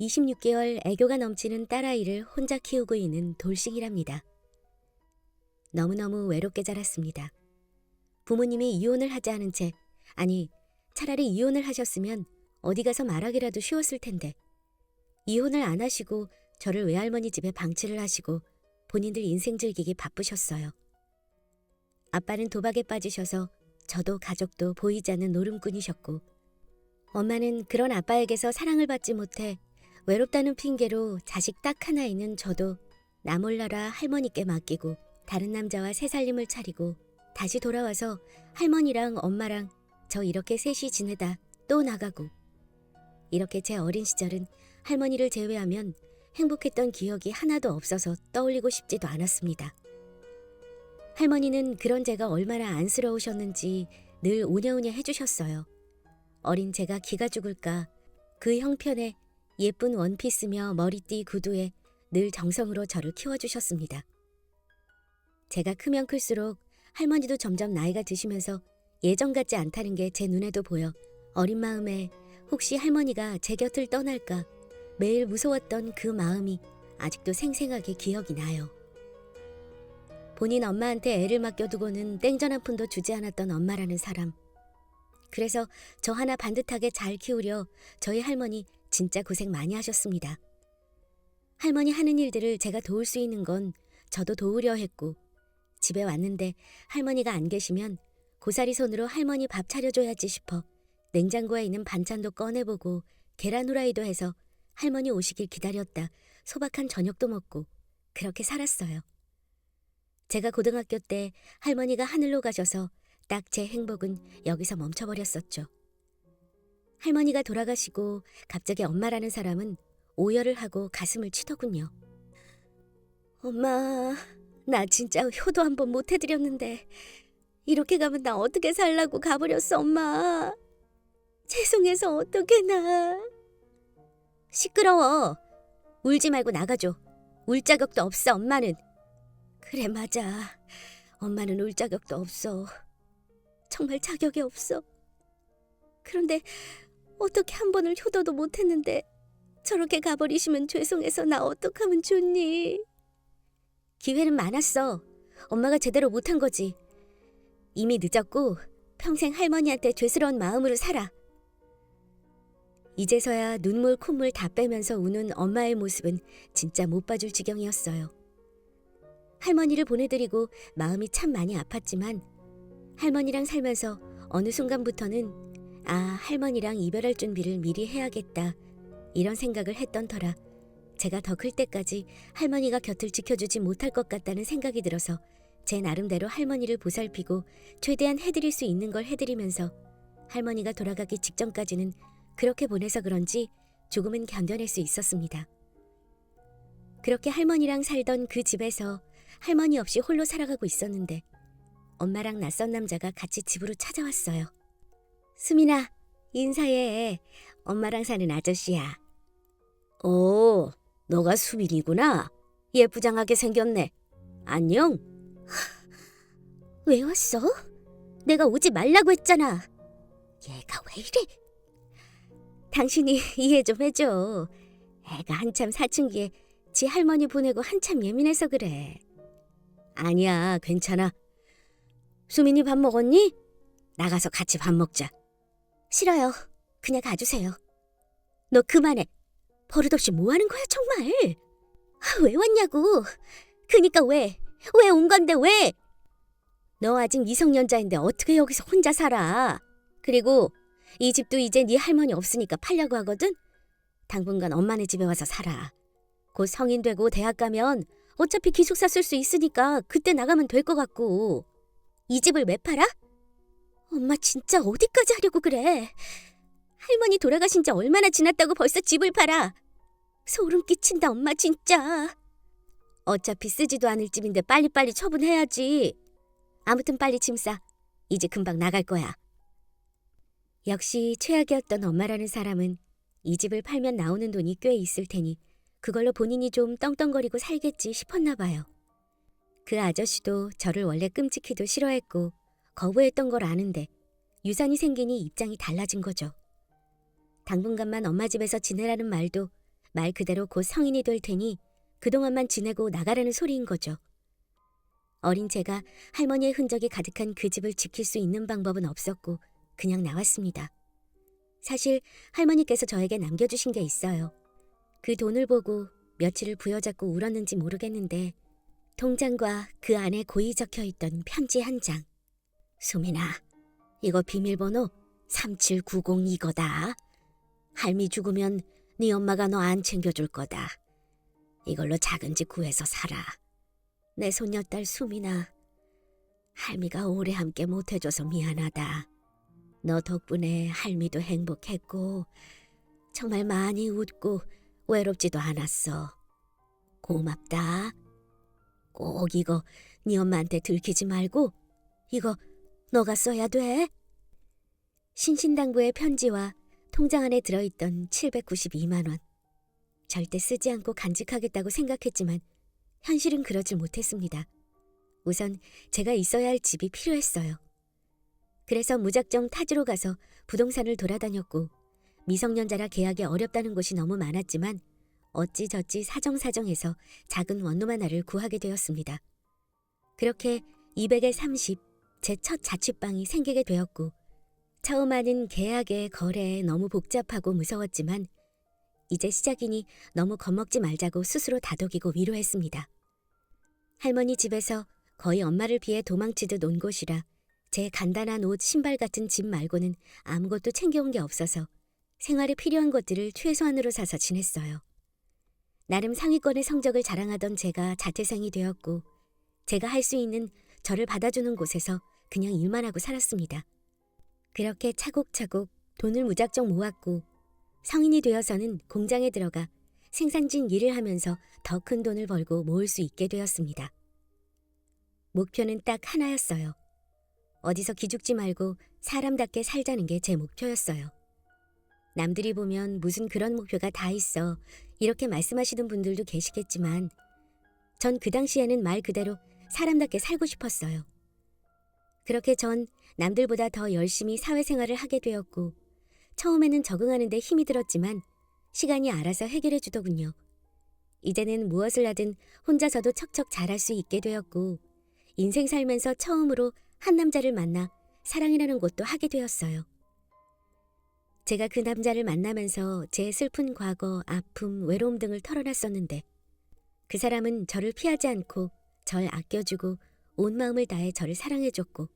26개월 애교가 넘치는 딸아이를 혼자 키우고 있는 돌싱이랍니다. 너무너무 외롭게 자랐습니다. 부모님이 이혼을 하지 않은 채, 아니 차라리 이혼을 하셨으면 어디 가서 말하기라도 쉬웠을 텐데 이혼을 안 하시고 저를 외할머니 집에 방치를 하시고 본인들 인생 즐기기 바쁘셨어요. 아빠는 도박에 빠지셔서 저도 가족도 보이지 않는 노름꾼이셨고, 엄마는 그런 아빠에게서 사랑을 받지 못해 외롭다는 핑계로 자식 딱 하나 있는 저도 나 몰라라 할머니께 맡기고 다른 남자와 새 살림을 차리고 다시 돌아와서 할머니랑 엄마랑 저 이렇게 셋이 지내다 또 나가고, 이렇게 제 어린 시절은 할머니를 제외하면 행복했던 기억이 하나도 없어서 떠올리고 싶지도 않았습니다. 할머니는 그런 제가 얼마나 안쓰러우셨는지 늘 오냐오냐 해주셨어요. 어린 제가 기가 죽을까 그 형편에 예쁜 원피스며 머리띠 구두에 늘 정성으로 저를 키워주셨습니다. 제가 크면 클수록 할머니도 점점 나이가 드시면서 예전 같지 않다는 게 제 눈에도 보여 어린 마음에 혹시 할머니가 제 곁을 떠날까 매일 무서웠던 그 마음이 아직도 생생하게 기억이 나요. 본인 엄마한테 애를 맡겨두고는 땡전 한 푼도 주지 않았던 엄마라는 사람. 그래서 저 하나 반듯하게 잘 키우려 저희 할머니 진짜 고생 많이 하셨습니다. 할머니 하는 일들을 제가 도울 수 있는 건 저도 도우려 했고, 집에 왔는데 할머니가 안 계시면 고사리 손으로 할머니 밥 차려줘야지 싶어 냉장고에 있는 반찬도 꺼내보고 계란 후라이도 해서 할머니 오시길 기다렸다 소박한 저녁도 먹고 그렇게 살았어요. 제가 고등학교 때 할머니가 하늘로 가셔서 딱 제 행복은 여기서 멈춰버렸었죠. 할머니가 돌아가시고 갑자기 엄마라는 사람은 오열을 하고 가슴을 치더군요. 엄마, 나 진짜 효도 한 번 못 해드렸는데 이렇게 가면 나 어떻게 살라고 가버렸어, 엄마. 죄송해서 어떡해 나. 시끄러워. 울지 말고 나가줘. 울 자격도 없어, 엄마는. 그래, 맞아. 엄마는 울 자격도 없어. 정말 자격이 없어. 그런데 어떻게 한 번을 효도도 못했는데 저렇게 가버리시면 죄송해서 나 어떡하면 좋니? 기회는 많았어. 엄마가 제대로 못한 거지. 이미 늦었고 평생 할머니한테 죄스러운 마음으로 살아. 이제서야 눈물 콧물 다 빼면서 우는 엄마의 모습은 진짜 못 봐줄 지경이었어요. 할머니를 보내드리고 마음이 참 많이 아팠지만 할머니랑 살면서 어느 순간부터는 할머니랑 이별할 준비를 미리 해야겠다 이런 생각을 했던 터라 제가 더 클 때까지 할머니가 곁을 지켜주지 못할 것 같다는 생각이 들어서 제 나름대로 할머니를 보살피고 최대한 해드릴 수 있는 걸 해드리면서 할머니가 돌아가기 직전까지는 그렇게 보내서 그런지 조금은 견뎌낼 수 있었습니다. 그렇게 할머니랑 살던 그 집에서 할머니 없이 홀로 살아가고 있었는데 엄마랑 낯선 남자가 같이 집으로 찾아왔어요. 수민아, 인사해. 엄마랑 사는 아저씨야. 오, 너가 수민이구나. 예쁘장하게 생겼네. 안녕. 왜 왔어? 내가 오지 말라고 했잖아. 얘가 왜 이래? 당신이 이해 좀 해줘. 애가 한참 사춘기에 지 할머니 보내고 한참 예민해서 그래. 아니야, 괜찮아. 수민이 밥 먹었니? 나가서 같이 밥 먹자. 싫어요. 그냥 가주세요. 너 그만해. 버릇없이 뭐 하는 거야 정말. 왜 왔냐고. 그니까 왜 온 건데 왜? 너 아직 미성년자인데 어떻게 여기서 혼자 살아. 그리고 이 집도 이제 네 할머니 없으니까 팔려고 하거든. 당분간 엄마네 집에 와서 살아. 곧 성인 되고 대학 가면 어차피 기숙사 쓸 수 있으니까 그때 나가면 될 것 같고. 이 집을 왜 팔아? 엄마 진짜 어디까지 하려고 그래. 할머니 돌아가신 지 얼마나 지났다고 벌써 집을 팔아. 소름 끼친다 엄마 진짜. 어차피 쓰지도 않을 집인데 빨리빨리 처분해야지. 아무튼 빨리 짐 싸. 이제 금방 나갈 거야. 역시 최악이었던 엄마라는 사람은 이 집을 팔면 나오는 돈이 꽤 있을 테니 그걸로 본인이 좀 떵떵거리고 살겠지 싶었나 봐요. 그 아저씨도 저를 원래 끔찍히도 싫어했고 거부했던 걸 아는데 유산이 생기니 입장이 달라진 거죠. 당분간만 엄마 집에서 지내라는 말도 말 그대로 곧 성인이 될 테니 그동안만 지내고 나가라는 소리인 거죠. 어린 제가 할머니의 흔적이 가득한 그 집을 지킬 수 있는 방법은 없었고 그냥 나왔습니다. 사실 할머니께서 저에게 남겨주신 게 있어요. 그 돈을 보고 며칠을 부여잡고 울었는지 모르겠는데 통장과 그 안에 고이 적혀있던 편지 한 장. 수민아, 이거 비밀번호 3790 이거다. 할미 죽으면 네 엄마가 너 안 챙겨줄 거다. 이걸로 작은 집 구해서 살아. 내 손녀딸 수민아, 할미가 오래 함께 못해줘서 미안하다. 너 덕분에 할미도 행복했고 정말 많이 웃고 외롭지도 않았어. 고맙다. 꼭 이거 네 엄마한테 들키지 말고 이거 너가 써야 돼. 신신당부의 편지와 통장 안에 들어있던 792만 원. 절대 쓰지 않고 간직하겠다고 생각했지만 현실은 그러지 못했습니다. 우선 제가 있어야 할 집이 필요했어요. 그래서 무작정 타지로 가서 부동산을 돌아다녔고 미성년자라 계약이 어렵다는 곳이 너무 많았지만 어찌저찌 사정사정해서 작은 원룸 하나를 구하게 되었습니다. 그렇게 200에 30, 제 첫 자취방이 생기게 되었고 처음 하는 계약의 거래에 너무 복잡하고 무서웠지만 이제 시작이니 너무 겁먹지 말자고 스스로 다독이고 위로했습니다. 할머니 집에서 거의 엄마를 피해 도망치듯 온 곳이라 제 간단한 옷, 신발 같은 짐 말고는 아무것도 챙겨온 게 없어서 생활에 필요한 것들을 최소한으로 사서 지냈어요. 나름 상위권의 성적을 자랑하던 제가 자퇴생이 되었고 제가 할 수 있는 저를 받아주는 곳에서 그냥 일만 하고 살았습니다. 그렇게 차곡차곡 돈을 무작정 모았고 성인이 되어서는 공장에 들어가 생산진 일을 하면서 더 큰 돈을 벌고 모을 수 있게 되었습니다. 목표는 딱 하나였어요. 어디서 기죽지 말고 사람답게 살자는 게 제 목표였어요. 남들이 보면 무슨 그런 목표가 다 있어 이렇게 말씀하시는 분들도 계시겠지만 전 그 당시에는 말 그대로 사람답게 살고 싶었어요. 그렇게 전 남들보다 더 열심히 사회생활을 하게 되었고 처음에는 적응하는 데 힘이 들었지만 시간이 알아서 해결해 주더군요. 이제는 무엇을 하든 혼자서도 척척 잘할 수 있게 되었고 인생 살면서 처음으로 한 남자를 만나 사랑이라는 것도 하게 되었어요. 제가 그 남자를 만나면서 제 슬픈 과거, 아픔, 외로움 등을 털어놨었는데 그 사람은 저를 피하지 않고 절 아껴주고 온 마음을 다해 저를 사랑해줬고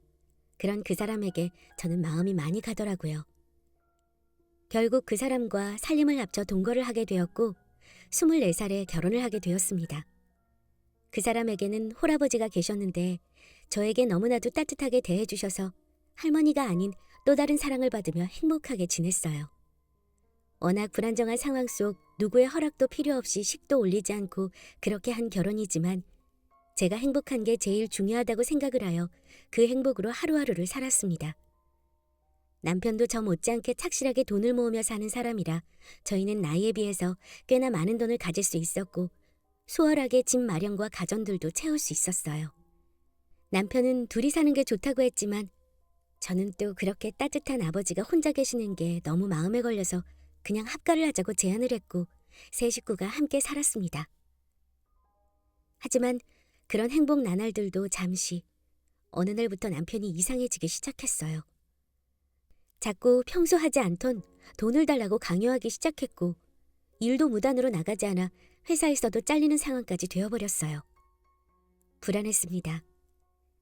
그런 그 사람에게 저는 마음이 많이 가더라고요. 결국 그 사람과 살림을 합쳐 동거를 하게 되었고 24살에 결혼을 하게 되었습니다. 그 사람에게는 홀아버지가 계셨는데 저에게 너무나도 따뜻하게 대해주셔서 할머니가 아닌 또 다른 사랑을 받으며 행복하게 지냈어요. 워낙 불안정한 상황 속 누구의 허락도 필요 없이 식도 올리지 않고 그렇게 한 결혼이지만 제가 행복한 게 제일 중요하다고 생각을 하여 그 행복으로 하루하루를 살았습니다. 남편도 저 못지않게 착실하게 돈을 모으며 사는 사람이라 저희는 나이에 비해서 꽤나 많은 돈을 가질 수 있었고 수월하게 집 마련과 가전들도 채울 수 있었어요. 남편은 둘이 사는 게 좋다고 했지만 저는 또 그렇게 따뜻한 아버지가 혼자 계시는 게 너무 마음에 걸려서 그냥 합가를 하자고 제안을 했고 세 식구가 함께 살았습니다. 하지만 그런 행복 나날들도 잠시 어느 날부터 남편이 이상해지기 시작했어요. 자꾸 평소 하지 않던 돈을 달라고 강요하기 시작했고 일도 무단으로 나가지 않아 회사에서도 잘리는 상황까지 되어버렸어요. 불안했습니다.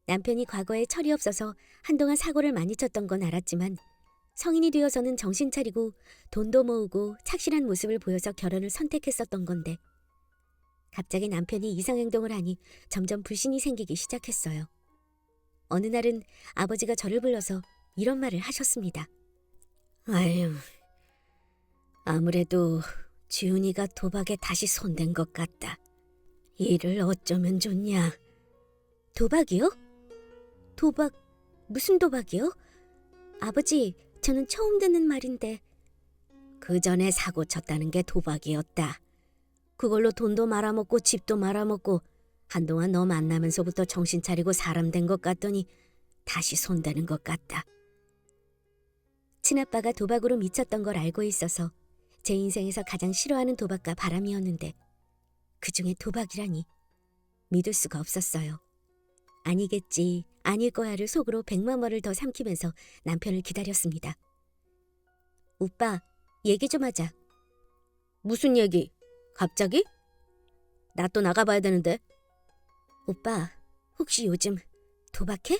남편이 과거에 철이 없어서 한동안 사고를 많이 쳤던 건 알았지만 성인이 되어서는 정신 차리고 돈도 모으고 착실한 모습을 보여서 결혼을 선택했었던 건데 갑자기 남편이 이상행동을 하니 점점 불신이 생기기 시작했어요. 어느 날은 아버지가 저를 불러서 이런 말을 하셨습니다. 아유, 아무래도 지훈이가 도박에 다시 손댄 것 같다. 일을 어쩌면 좋냐? 도박이요? 도박, 무슨 도박이요? 아버지, 저는 처음 듣는 말인데. 그 전에 사고 쳤다는 게 도박이었다. 그걸로 돈도 말아먹고 집도 말아먹고 한동안 너 만나면서부터 정신 차리고 사람 된 것 같더니 다시 손대는 것 같다. 친아빠가 도박으로 미쳤던 걸 알고 있어서 제 인생에서 가장 싫어하는 도박과 바람이었는데 그중에 도박이라니 믿을 수가 없었어요. 아니겠지, 아닐 거야를 속으로 100만 번을 더 삼키면서 남편을 기다렸습니다. 오빠, 얘기 좀 하자. 무슨 얘기? 갑자기? 나 또 나가봐야 되는데. 오빠, 혹시 요즘 도박해?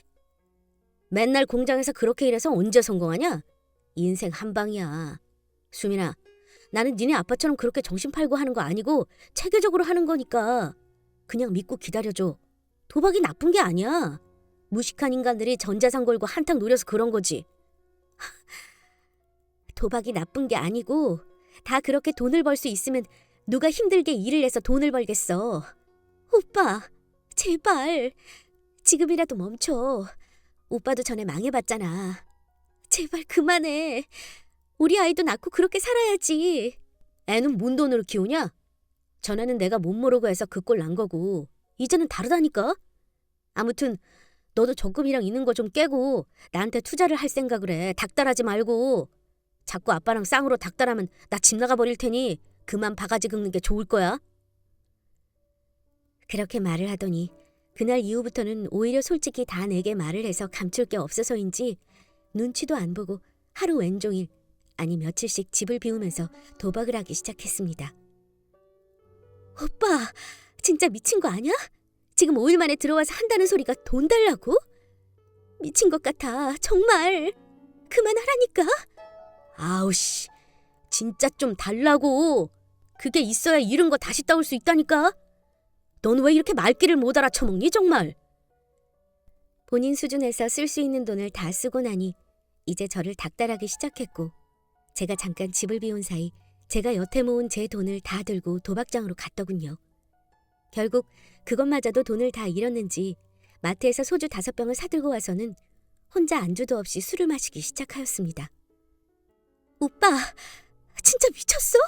맨날 공장에서 그렇게 일해서 언제 성공하냐? 인생 한 방이야. 수민아, 나는 니네 아빠처럼 그렇게 정신 팔고 하는 거 아니고 체계적으로 하는 거니까 그냥 믿고 기다려줘. 도박이 나쁜 게 아니야. 무식한 인간들이 전재산 걸고 한탕 노려서 그런 거지. 도박이 나쁜 게 아니고 다 그렇게 돈을 벌 수 있으면 누가 힘들게 일을 해서 돈을 벌겠어. 오빠, 제발 지금이라도 멈춰. 오빠도 전에 망해봤잖아. 제발 그만해. 우리 아이도 낳고 그렇게 살아야지. 애는 뭔 돈으로 키우냐? 전에는 내가 못 모르고 해서 그 꼴 난 거고 이제는 다르다니까. 아무튼 너도 적금이랑 있는 거 좀 깨고 나한테 투자를 할 생각을 해. 닥달하지 말고. 자꾸 아빠랑 쌍으로 닥달하면 나 집 나가버릴 테니 그만 바가지 긁는 게 좋을 거야. 그렇게 말을 하더니 그날 이후부터는 오히려 솔직히 다 내게 말을 해서 감출 게 없어서인지 눈치도 안 보고 하루 왼종일 아니 며칠씩 집을 비우면서 도박을 하기 시작했습니다. 오빠, 진짜 미친 거 아니야? 지금 5일 만에 들어와서 한다는 소리가 돈 달라고? 미친 것 같아, 정말. 그만하라니까. 아우씨, 진짜 좀 달라고. 그게 있어야 잃은 거 다시 따올 수 있다니까. 넌 왜 이렇게 말귀를 못 알아쳐먹니 정말. 본인 수준에서 쓸 수 있는 돈을 다 쓰고 나니 이제 저를 닥달하기 시작했고 제가 잠깐 집을 비운 사이 제가 여태 모은 제 돈을 다 들고 도박장으로 갔더군요. 결국 그것마저도 돈을 다 잃었는지 마트에서 소주 5병을 사들고 와서는 혼자 안주도 없이 술을 마시기 시작하였습니다. 오빠, 진짜 미쳤어?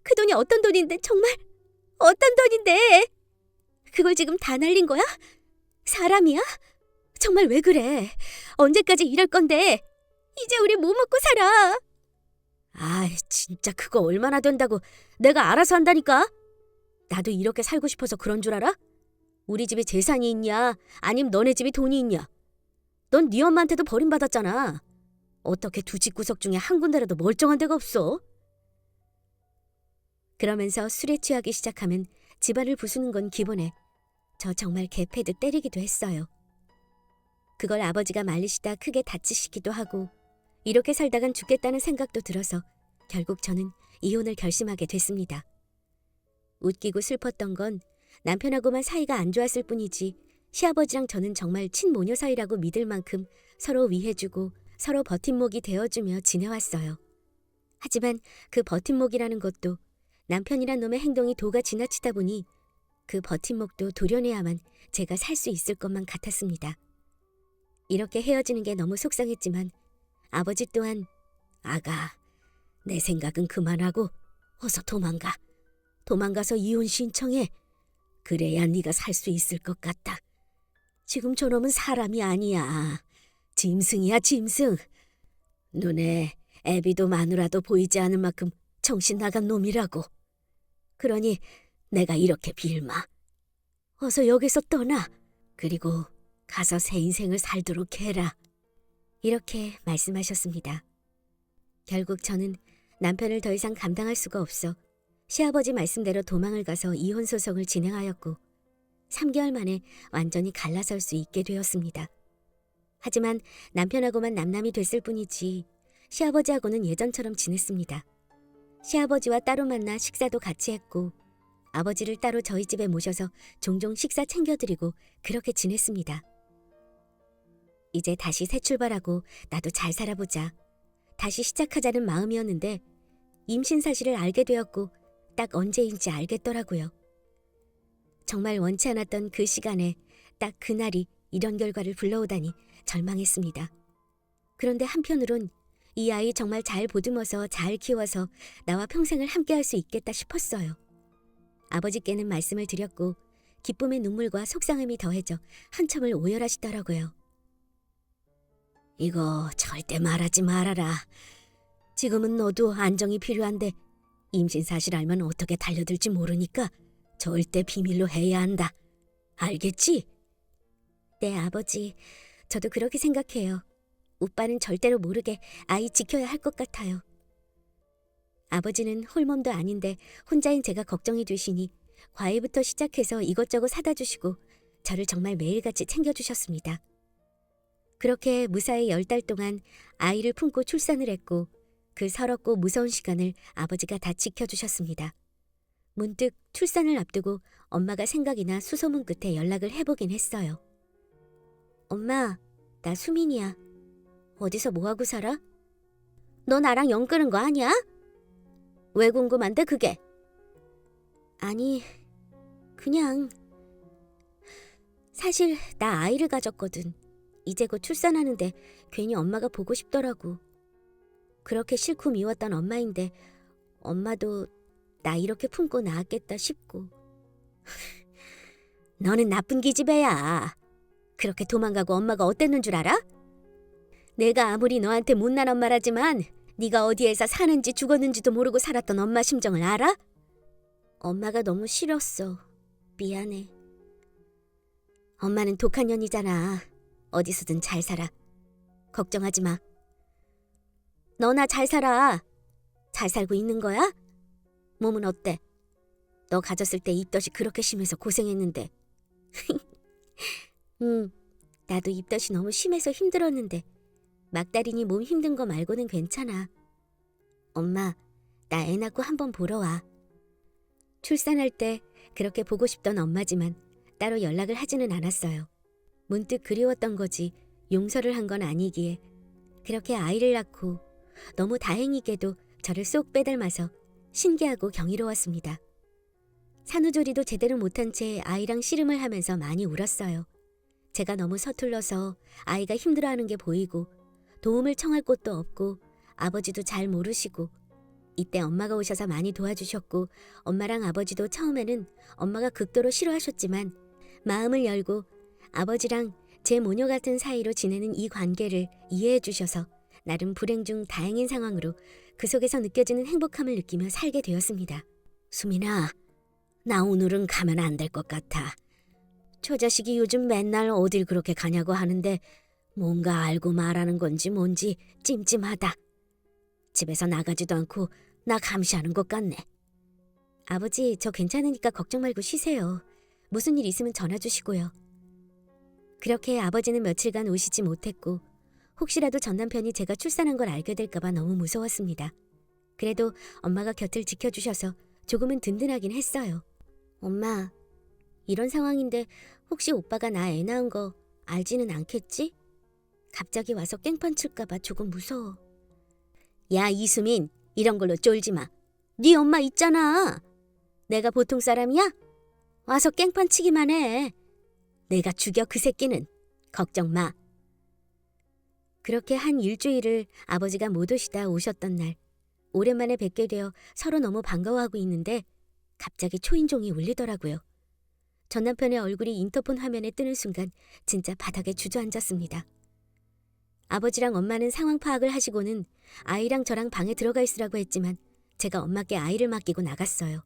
그 돈이 어떤 돈인데 정말? 어떤 돈인데? 그걸 지금 다 날린 거야? 사람이야? 정말 왜 그래? 언제까지 이럴 건데? 이제 우리 뭐 먹고 살아? 아이, 진짜 그거 얼마나 된다고. 내가 알아서 한다니까. 나도 이렇게 살고 싶어서 그런 줄 알아? 우리 집에 재산이 있냐? 아님 너네 집에 돈이 있냐? 넌 네 엄마한테도 버림받았잖아. 어떻게 두 집구석 중에 한 군데라도 멀쩡한 데가 없어? 그러면서 술에 취하기 시작하면 집안을 부수는 건 기본에 저 정말 개패듯 때리기도 했어요. 그걸 아버지가 말리시다 크게 다치시기도 하고 이렇게 살다간 죽겠다는 생각도 들어서 결국 저는 이혼을 결심하게 됐습니다. 웃기고 슬펐던 건 남편하고만 사이가 안 좋았을 뿐이지 시아버지랑 저는 정말 친모녀 사이라고 믿을 만큼 서로 위해주고 서로 버팀목이 되어주며 지내왔어요. 하지만 그 버팀목이라는 것도 남편이란 놈의 행동이 도가 지나치다 보니 그 버팀목도 도려내야만 제가 살 수 있을 것만 같았습니다. 이렇게 헤어지는 게 너무 속상했지만 아버지 또한 아가, 내 생각은 그만하고 어서 도망가. 도망가서 이혼 신청해. 그래야 네가 살 수 있을 것 같다. 지금 저놈은 사람이 아니야. 짐승이야, 짐승. 눈에 애비도 마누라도 보이지 않을 만큼 정신 나간 놈이라고. 그러니 내가 이렇게 빌마. 어서 여기서 떠나. 그리고 가서 새 인생을 살도록 해라. 이렇게 말씀하셨습니다. 결국 저는 남편을 더 이상 감당할 수가 없어 시아버지 말씀대로 도망을 가서 이혼 소송을 진행하였고 3개월 만에 완전히 갈라설 수 있게 되었습니다. 하지만 남편하고만 남남이 됐을 뿐이지 시아버지하고는 예전처럼 지냈습니다. 시아버지와 따로 만나 식사도 같이 했고 아버지를 따로 저희 집에 모셔서 종종 식사 챙겨드리고 그렇게 지냈습니다. 이제 다시 새 출발하고 나도 잘 살아보자. 다시 시작하자는 마음이었는데 임신 사실을 알게 되었고 딱 언제인지 알겠더라고요. 정말 원치 않았던 그 시간에 딱 그날이 이런 결과를 불러오다니 절망했습니다. 그런데 한편으론 이 아이 정말 잘 보듬어서 잘 키워서 나와 평생을 함께할 수 있겠다 싶었어요. 아버지께는 말씀을 드렸고 기쁨의 눈물과 속상함이 더해져 한참을 오열하시더라고요. 이거 절대 말하지 말아라. 지금은 너도 안정이 필요한데 임신 사실 알면 어떻게 달려들지 모르니까 절대 비밀로 해야 한다. 알겠지? 네, 아버지. 저도 그렇게 생각해요. 오빠는 절대로 모르게 아이 지켜야 할 것 같아요. 아버지는 홀몸도 아닌데 혼자인 제가 걱정이 되시니 과일부터 시작해서 이것저것 사다 주시고 저를 정말 매일같이 챙겨주셨습니다. 그렇게 무사히 10달 동안 아이를 품고 출산을 했고 그 서럽고 무서운 시간을 아버지가 다 지켜주셨습니다. 문득 출산을 앞두고 엄마가 생각이나 수소문 끝에 연락을 해보긴 했어요. 엄마, 나 수민이야. 어디서 뭐하고 살아? 너 나랑 연 끄는 거 아니야? 왜 궁금한데 그게? 아니, 그냥 사실 나 아이를 가졌거든. 이제 곧 출산하는데 괜히 엄마가 보고 싶더라고. 그렇게 싫고 미웠던 엄마인데 엄마도 나 이렇게 품고 낳았겠다 싶고. 너는 나쁜 기집애야. 그렇게 도망가고 엄마가 어땠는 줄 알아? 내가 아무리 너한테 못난 엄마라지만 네가 어디에서 사는지 죽었는지도 모르고 살았던 엄마 심정을 알아? 엄마가 너무 싫었어. 미안해. 엄마는 독한 년이잖아. 어디서든 잘 살아. 걱정하지 마. 너나 잘 살아. 잘 살고 있는 거야? 몸은 어때? 너 가졌을 때 입덧이 그렇게 심해서 고생했는데. 나도 입덧이 너무 심해서 힘들었는데 막달이니 몸 힘든 거 말고는 괜찮아. 엄마, 나 애 낳고 한번 보러 와. 출산할 때 그렇게 보고 싶던 엄마지만 따로 연락을 하지는 않았어요. 문득 그리웠던 거지 용서를 한 건 아니기에 그렇게 아이를 낳고 너무 다행이게도 저를 쏙 빼닮아서 신기하고 경이로웠습니다. 산후조리도 제대로 못한 채 아이랑 씨름을 하면서 많이 울었어요. 제가 너무 서툴러서 아이가 힘들어하는 게 보이고 도움을 청할 곳도 없고 아버지도 잘 모르시고 이때 엄마가 오셔서 많이 도와주셨고 엄마랑 아버지도 처음에는 엄마가 극도로 싫어하셨지만 마음을 열고 아버지랑 제 모녀 같은 사이로 지내는 이 관계를 이해해 주셔서 나름 불행 중 다행인 상황으로 그 속에서 느껴지는 행복함을 느끼며 살게 되었습니다. 수민아, 나 오늘은 가면 안 될 것 같아. 저 자식이 요즘 맨날 어딜 그렇게 가냐고 하는데 뭔가 알고 말하는 건지 뭔지 찜찜하다. 집에서 나가지도 않고 나 감시하는 것 같네. 아버지, 저 괜찮으니까 걱정 말고 쉬세요. 무슨 일 있으면 전화 주시고요. 그렇게 아버지는 며칠간 오시지 못했고 혹시라도 전 남편이 제가 출산한 걸 알게 될까봐 너무 무서웠습니다. 그래도 엄마가 곁을 지켜주셔서 조금은 든든하긴 했어요. 엄마, 이런 상황인데 혹시 오빠가 나 애 낳은 거 알지는 않겠지? 갑자기 와서 깽판 칠까봐 조금 무서워. 야, 이수민, 이런 걸로 쫄지 마. 네 엄마 있잖아. 내가 보통 사람이야? 와서 깽판 치기만 해. 내가 죽여 그 새끼는. 걱정 마. 그렇게 한 일주일을 아버지가 못 오시다 오셨던 날 오랜만에 뵙게 되어 서로 너무 반가워하고 있는데 갑자기 초인종이 울리더라고요. 전 남편의 얼굴이 인터폰 화면에 뜨는 순간 진짜 바닥에 주저앉았습니다. 아버지랑 엄마는 상황 파악을 하시고는 아이랑 저랑 방에 들어가 있으라고 했지만 제가 엄마께 아이를 맡기고 나갔어요.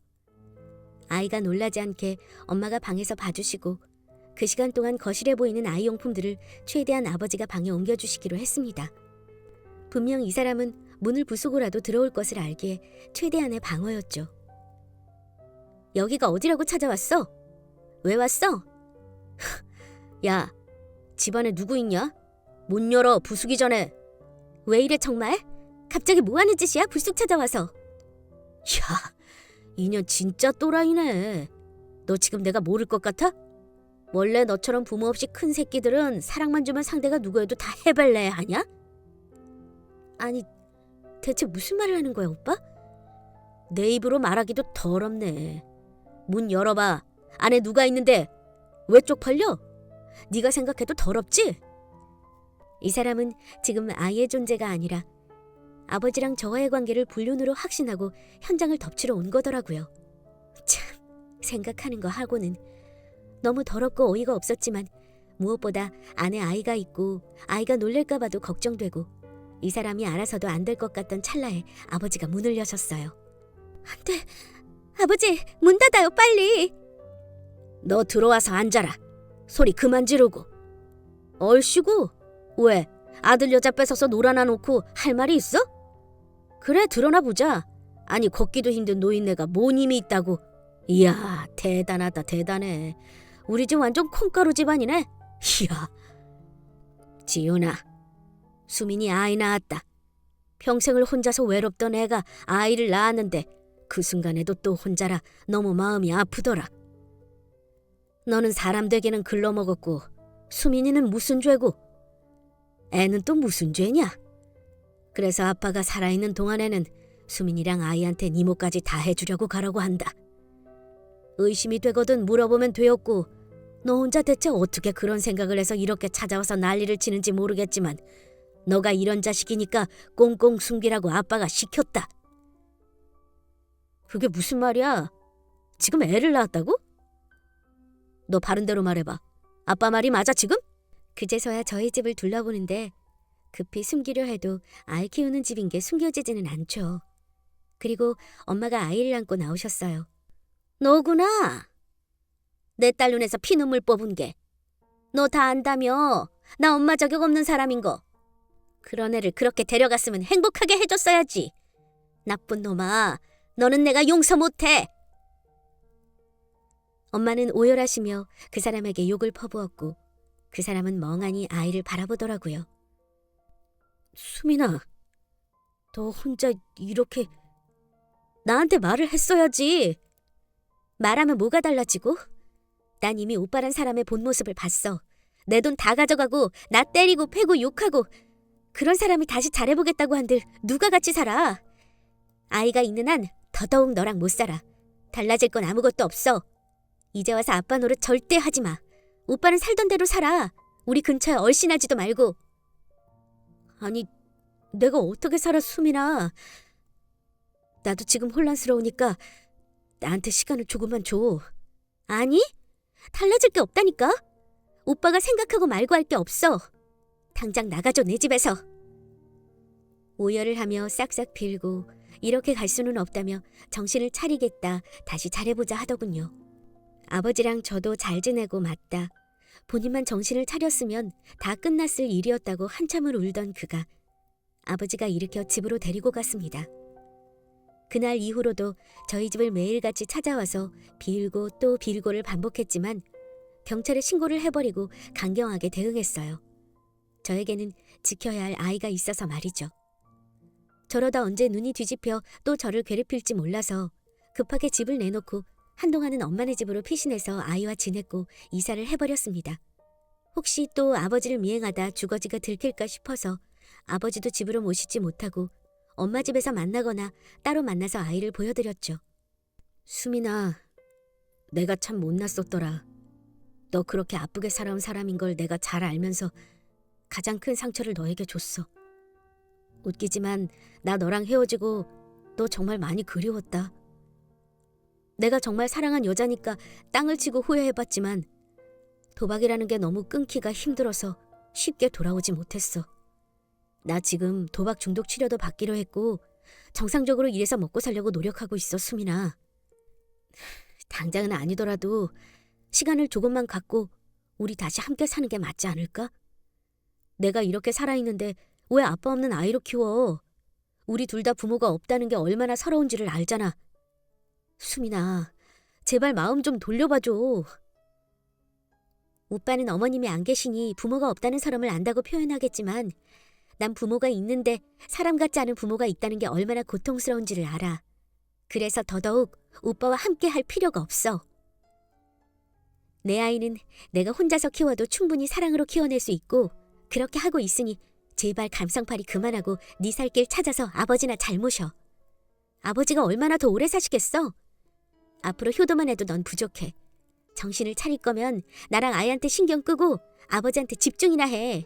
아이가 놀라지 않게 엄마가 방에서 봐주시고 그 시간 동안 거실에 보이는 아이 용품들을 최대한 아버지가 방에 옮겨주시기로 했습니다. 분명 이 사람은 문을 부수고라도 들어올 것을 알기에 최대한의 방어였죠. 여기가 어디라고 찾아왔어? 왜 왔어? 야, 집안에 누구 있냐? 문 열어, 부수기 전에. 왜 이래 정말? 갑자기 뭐하는 짓이야? 불쑥 찾아와서. 야, 이년 진짜 또라이네. 너 지금 내가 모를 것 같아? 원래 너처럼 부모 없이 큰 새끼들은 사랑만 주면 상대가 누구여도 다 해발레 하냐? 아니, 대체 무슨 말을 하는 거야, 오빠? 내 입으로 말하기도 더럽네. 문 열어봐. 안에 누가 있는데 왜 쪽팔려? 네가 생각해도 더럽지? 이 사람은 지금 아이의 존재가 아니라 아버지랑 저와의 관계를 불륜으로 확신하고 현장을 덮치러 온 거더라고요. 참, 생각하는 거 하고는 너무 더럽고 어이가 없었지만 무엇보다 안에 아이가 있고 아이가 놀랄까 봐도 걱정되고 이 사람이 알아서도 안 될 것 같던 찰나에 아버지가 문을 여셨어요. 안 돼. 아버지, 문 닫아요, 빨리. 너 들어와서 앉아라. 소리 그만 지르고. 얼씨구, 왜? 아들 여자 뺏어서 놀아나 놓고 할 말이 있어? 그래, 드러나 보자. 아니, 걷기도 힘든 노인네가 뭔 힘이 있다고. 이야, 대단하다, 대단해. 우리 집 완전 콩가루 집안이네. 이야. 지윤아, 수민이 아이 낳았다. 평생을 혼자서 외롭던 애가 아이를 낳았는데 그 순간에도 또 혼자라 너무 마음이 아프더라. 너는 사람 되기는 글러먹었고 수민이는 무슨 죄고 애는 또 무슨 죄냐? 그래서 아빠가 살아있는 동안에는 수민이랑 아이한테 이모까지 다 해주려고 가라고 한다. 의심이 되거든 물어보면 되었고 너 혼자 대체 어떻게 그런 생각을 해서 이렇게 찾아와서 난리를 치는지 모르겠지만 너가 이런 자식이니까 꽁꽁 숨기라고 아빠가 시켰다. 그게 무슨 말이야? 지금 애를 낳았다고? 너 바른 대로 말해봐. 아빠 말이 맞아 지금? 그제서야 저희 집을 둘러보는데 급히 숨기려 해도 아이 키우는 집인 게 숨겨지지는 않죠. 그리고 엄마가 아이를 안고 나오셨어요. 너구나. 내 딸 눈에서 피눈물 뽑은 게. 너 다 안다며. 나 엄마 자격 없는 사람인 거. 그런 애를 그렇게 데려갔으면 행복하게 해줬어야지. 나쁜 놈아. 너는 내가 용서 못해. 엄마는 오열하시며 그 사람에게 욕을 퍼부었고 그 사람은 멍하니 아이를 바라보더라고요. 수민아, 너 혼자 이렇게 나한테 말을 했어야지. 말하면 뭐가 달라지고? 난 이미 오빠란 사람의 본 모습을 봤어. 내 돈 다 가져가고 나 때리고 패고 욕하고 그런 사람이 다시 잘해보겠다고 한들 누가 같이 살아? 아이가 있는 한 더더욱 너랑 못 살아. 달라질 건 아무것도 없어. 이제 와서 아빠 노릇 절대 하지 마. 오빠는 살던 대로 살아. 우리 근처에 얼씬하지도 말고. 아니, 내가 어떻게 살아, 수민아. 나도 지금 혼란스러우니까 나한테 시간을 조금만 줘. 아니, 달라질 게 없다니까. 오빠가 생각하고 말고 할 게 없어. 당장 나가줘, 내 집에서. 오열을 하며 싹싹 빌고 이렇게 갈 수는 없다며 정신을 차리겠다, 다시 잘해보자 하더군요. 아버지랑 저도 잘 지내고 맞다. 본인만 정신을 차렸으면 다 끝났을 일이었다고 한참을 울던 그가 아버지가 일으켜 집으로 데리고 갔습니다. 그날 이후로도 저희 집을 매일같이 찾아와서 빌고 또 빌고를 반복했지만 경찰에 신고를 해버리고 강경하게 대응했어요. 저에게는 지켜야 할 아이가 있어서 말이죠. 저러다 언제 눈이 뒤집혀 또 저를 괴롭힐지 몰라서 급하게 집을 내놓고 한동안은 엄마네 집으로 피신해서 아이와 지냈고 이사를 해버렸습니다. 혹시 또 아버지를 미행하다 주거지가 들킬까 싶어서 아버지도 집으로 모시지 못하고 엄마 집에서 만나거나 따로 만나서 아이를 보여드렸죠. 수민아, 내가 참 못났었더라. 너 그렇게 아프게 살아온 사람인 걸 내가 잘 알면서 가장 큰 상처를 너에게 줬어. 웃기지만 나 너랑 헤어지고 너 정말 많이 그리웠다. 내가 정말 사랑한 여자니까 땅을 치고 후회해봤지만 도박이라는 게 너무 끊기가 힘들어서 쉽게 돌아오지 못했어. 나 지금 도박 중독 치료도 받기로 했고 정상적으로 일해서 먹고 살려고 노력하고 있어, 수민아. 당장은 아니더라도 시간을 조금만 갖고 우리 다시 함께 사는 게 맞지 않을까? 내가 이렇게 살아있는데 왜 아빠 없는 아이로 키워? 우리 둘 다 부모가 없다는 게 얼마나 서러운지를 알잖아. 수민아, 제발 마음 좀 돌려봐줘. 오빠는 어머님이 안 계시니 부모가 없다는 사람을 안다고 표현하겠지만 난 부모가 있는데 사람 같지 않은 부모가 있다는 게 얼마나 고통스러운지를 알아. 그래서 더더욱 오빠와 함께 할 필요가 없어. 내 아이는 내가 혼자서 키워도 충분히 사랑으로 키워낼 수 있고 그렇게 하고 있으니 제발 감성팔이 그만하고 네 살 길 찾아서 아버지나 잘 모셔. 아버지가 얼마나 더 오래 사시겠어? 앞으로 효도만 해도 넌 부족해. 정신을 차릴 거면 나랑 아이한테 신경 끄고 아버지한테 집중이나 해.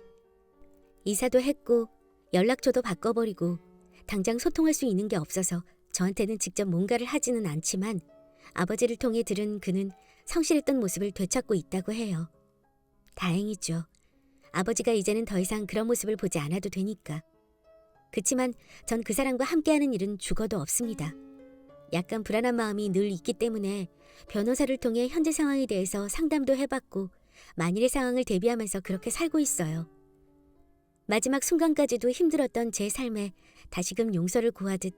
이사도 했고 연락처도 바꿔버리고 당장 소통할 수 있는 게 없어서 저한테는 직접 뭔가를 하지는 않지만 아버지를 통해 들은 그는 성실했던 모습을 되찾고 있다고 해요. 다행이죠. 아버지가 이제는 더 이상 그런 모습을 보지 않아도 되니까. 그치만 전 그 사람과 함께하는 일은 죽어도 없습니다. 약간 불안한 마음이 늘 있기 때문에 변호사를 통해 현재 상황에 대해서 상담도 해봤고 만일의 상황을 대비하면서 그렇게 살고 있어요. 마지막 순간까지도 힘들었던 제 삶에 다시금 용서를 구하듯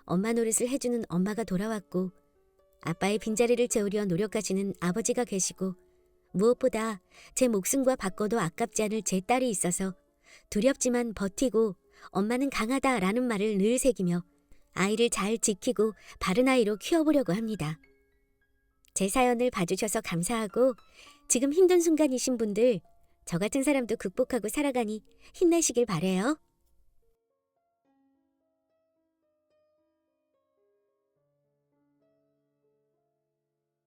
엄마 노릇을 해주는 엄마가 돌아왔고 아빠의 빈자리를 채우려 노력하시는 아버지가 계시고 무엇보다 제 목숨과 바꿔도 아깝지 않을 제 딸이 있어서 두렵지만 버티고 엄마는 강하다라는 말을 늘 새기며 아이를 잘 지키고 바른 아이로 키워보려고 합니다. 제 사연을 봐주셔서 감사하고 지금 힘든 순간이신 분들 저 같은 사람도 극복하고 살아가니 힘내시길 바래요.